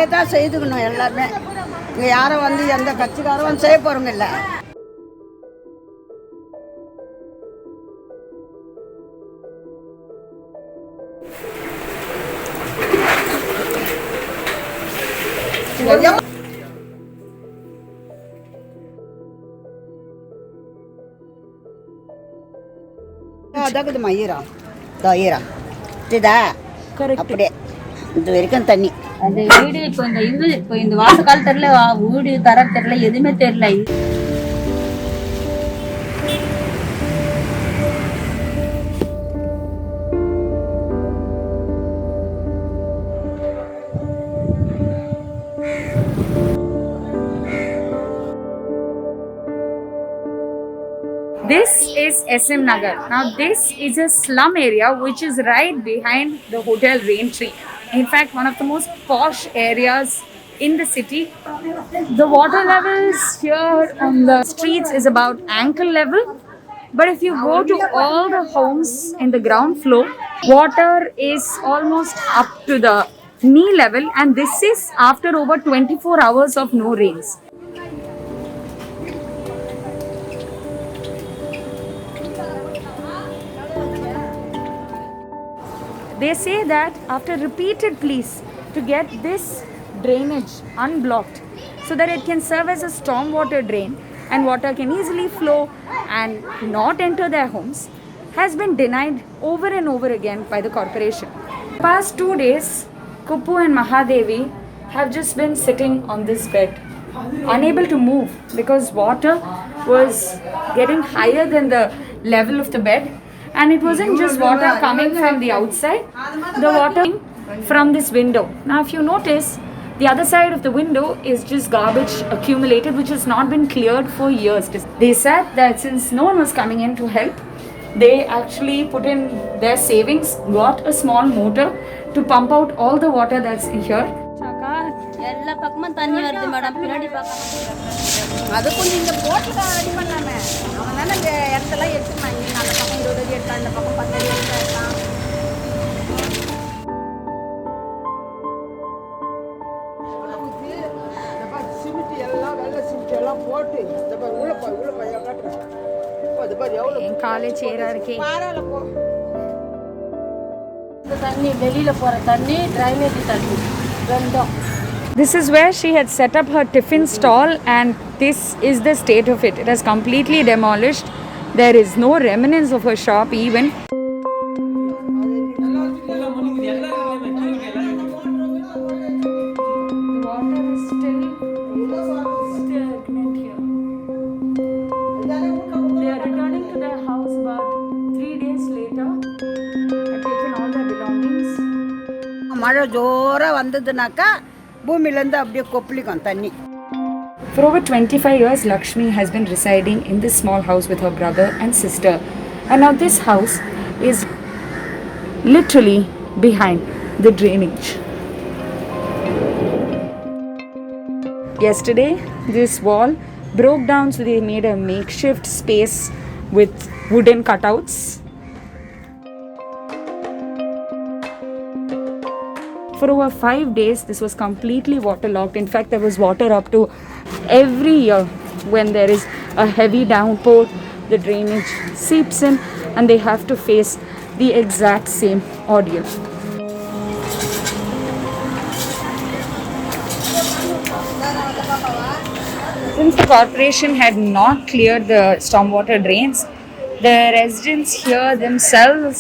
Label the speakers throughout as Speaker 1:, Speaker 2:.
Speaker 1: நம்மளே தான் செய்துக்கணும் எல்லாருமே. இங்கே யாரும் வந்து எந்த கட்சிக்காரும் வந்து செய்ய போகிறவங்க இல்லை. அதாக்குதுமா ஈரா ஈரா இதா அப்படியே இது வரைக்கும் தண்ணி.
Speaker 2: அந்த வீடு இப்போ இந்த வாசக்கால் தெரியல, வீடு தர தெரியல, எதுவுமே தெரியல.
Speaker 3: This is SM Nagar. Now this is a slum area which is right behind the Hotel Raintree. In fact, one of the most posh areas in the city. The water levels here on the streets is about ankle level. But if you go to all the homes in the ground floor, water is almost up to the knee level, and this is after over 24 hours of no rains. They say that after repeated pleas to get this drainage unblocked so that it can serve as a stormwater drain and water can easily flow and not enter their homes, has been denied over and over again by the corporation. Past 2 days, Kuppu and Mahadevi have just been sitting on this bed, unable to move because water was getting higher than the level of the bed. And it wasn't just water coming from the outside, the water from this window. Now if you notice, the other side of the window is just garbage accumulated which has not been cleared for years. They said that since no one was coming in to help, they actually put in their savings, got a small motor to pump out all the water that's in here.
Speaker 2: எல்லா பக்கமும் தண்ணி வருது madam, பின்னாடி பக்கம்
Speaker 1: அது கொஞ்சம் இந்த போட்டில் ரெடி பண்ணாமே அவன் தானே இந்த இடத்தெல்லாம் எடுத்துக்கலாம். இங்கே அந்த பக்கம் 20 அடி எடுத்தான், இந்த பக்கம் 10 அடி எடுத்தான். சிமெண்ட் எல்லாம் வெள்ளை சிமெண்ட் எல்லாம் போட்டு இந்த மாதிரி உள்ள போய் காட்டுறேன். அது மாதிரி எவ்வளோ
Speaker 3: காலேஜ் சேரா இருக்கே
Speaker 1: பாரால போ.
Speaker 2: இந்த தண்ணி வெளியில போற தண்ணி டிரைனேஜ் தண்ணி ரெண்டும்.
Speaker 3: This is where she had set up her tiffin stall, and this is the state of it. It has completely demolished. There is no remnants of her shop even. Water is still stagnant here. They are returning to their house about 3 days later. Have taken all their belongings.
Speaker 1: மழை ஜோராக வந்ததுனாக்கா பூமியிலேருந்து அப்படியே கொப்பளிக்கும் தண்ணி.
Speaker 3: For over 25 years, Lakshmi has been residing in this small house with her brother and sister. And now this house is literally behind the drainage. Yesterday, this wall broke down, so they made a makeshift space with wooden cutouts. For over 5 days, this was completely waterlogged. In fact, there was water up to every year when there is a heavy downpour. The drainage seeps in and they have to face the exact same ordeal. Since the corporation had not cleared the stormwater drains, the residents here themselves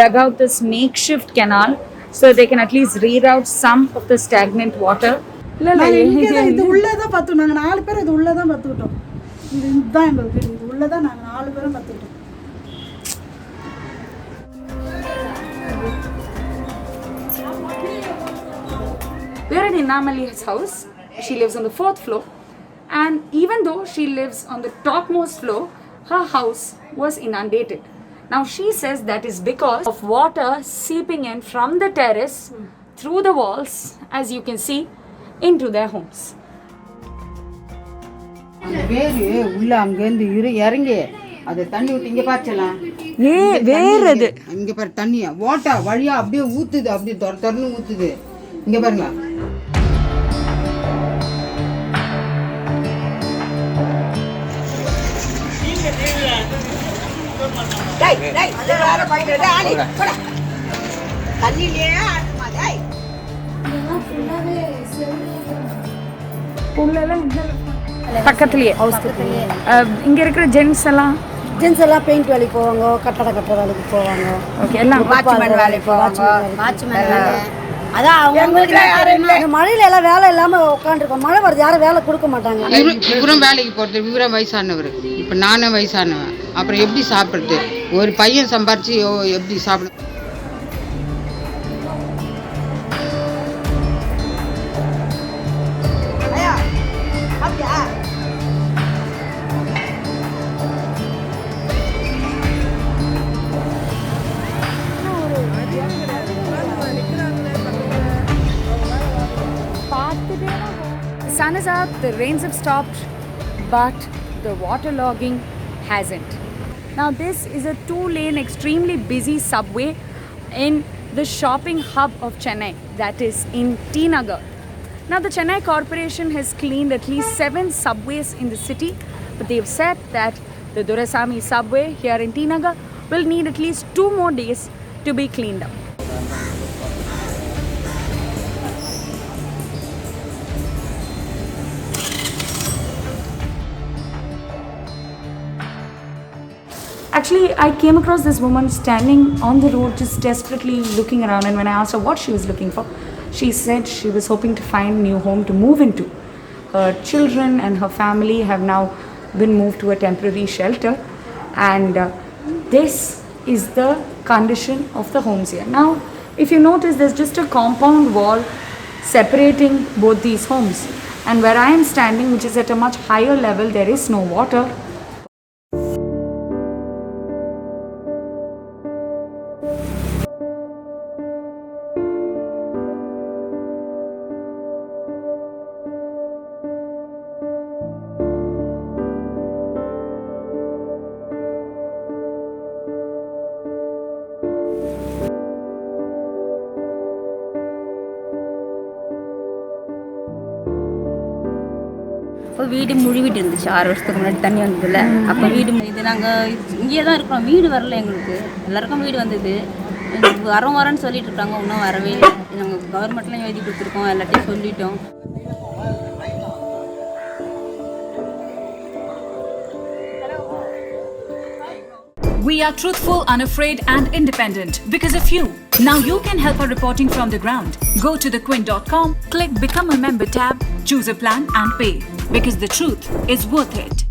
Speaker 3: dug out this makeshift canal so they can at least reroute some of the stagnant water.
Speaker 4: இது உள்ளதான் பார்த்தோம். நாங்கள் 4 பேர் இது உள்ளதான் பார்த்துக்கிட்டோம். இதுதான் எங்களுக்கு இது உள்ளதான் நாங்கள் 4 பேரும் பார்த்துக்கிட்டோம்.
Speaker 3: We're at Innamali's house. She lives on the 4th floor, and even though she lives on the topmost floor, her house was inundated. Now she says that is because of water seeping in from the terrace through the walls, as you can see, into their homes.
Speaker 1: வேறு உள்ள அங்கேருந்து இறங்கி அது தண்ணி விட்டு இங்கே பார்த்துலாம்.
Speaker 3: வேறு அது
Speaker 1: இங்கே பாரு தண்ணியா ஓட்டா வழியாக அப்படியே ஊற்றுது, அப்படியே திறந்து ஊற்றுது. இங்கே பாருங்களா டேய் டேய் அது வேற பையன் ஆளி போடா தண்ணியிலே ஆடுமா டேய்
Speaker 3: பக்கத்துலயே இங்க இருக்கிற ஜென்ஸ் எல்லாம்
Speaker 5: பெயிண்ட் வேலைக்கு போவாங்க, கட்டட வேலைக்கு போவாங்க.
Speaker 3: ஓகே, எல்லாம்
Speaker 1: வாட்ச்மேன் வேலைக்கு போவாங்க.
Speaker 5: வாட்ச்மேன் வேலை. அதான் அவங்க மழையில எல்லாம் வேலை இல்லாம உட்காந்துருக்கோம். மழை வருது, யாரும் வேலை கொடுக்க மாட்டாங்க.
Speaker 6: இவரும் வேலைக்கு போகிறது, இவரும் வயசானவர். இப்போ நானும் வயசானவன். அப்புறம் எப்படி சாப்பிட்றது? ஒரு பையன் சம்பாரிச்சு எப்படி சாப்பிட?
Speaker 3: The sun is up, the rains have stopped, but the waterlogging hasn't. Now this is a 2-lane extremely busy subway in the shopping hub of Chennai, that is in T Nagar. Now the Chennai Corporation has cleaned at least 7 subways in the city, but they've said that the Durasami subway here in T Nagar will need at least 2 more days to be cleaned up. Actually, I came across this woman standing on the road just desperately looking around, and when I asked her what she was looking for, she said she was hoping to find a new home to move into. Her children and her family have now been moved to a temporary shelter, and this is the condition of the homes here. Now, if you notice, there's just a compound wall separating both these homes, and where I am standing, which is at a much higher level, there is no water.
Speaker 2: இப்போ வீடு முழுவிட்டு இருந்துச்சு 6 வருஷத்துக்கு முன்னாடி தண்ணி வந்ததில்ல. அப்போ வீடு இது நாங்கள் இங்கேயே தான் இருக்கிறோம். வீடு வரல எங்களுக்கு. எல்லாருக்கும் வீடு வந்தது. வரேன்னு சொல்லிட்டு இருக்காங்க, இன்னும் வரவே இல்லை. நாங்கள் கவர்மெண்ட்லாம் எழுதி கொடுத்துருக்கோம், எல்லாத்தையும் சொல்லிட்டோம்.
Speaker 7: We are truthful, unafraid and independent because of you. Now you can help our reporting from the ground. Go to thequint.com, click Become a Member tab, choose a plan and pay. Because the truth is worth it.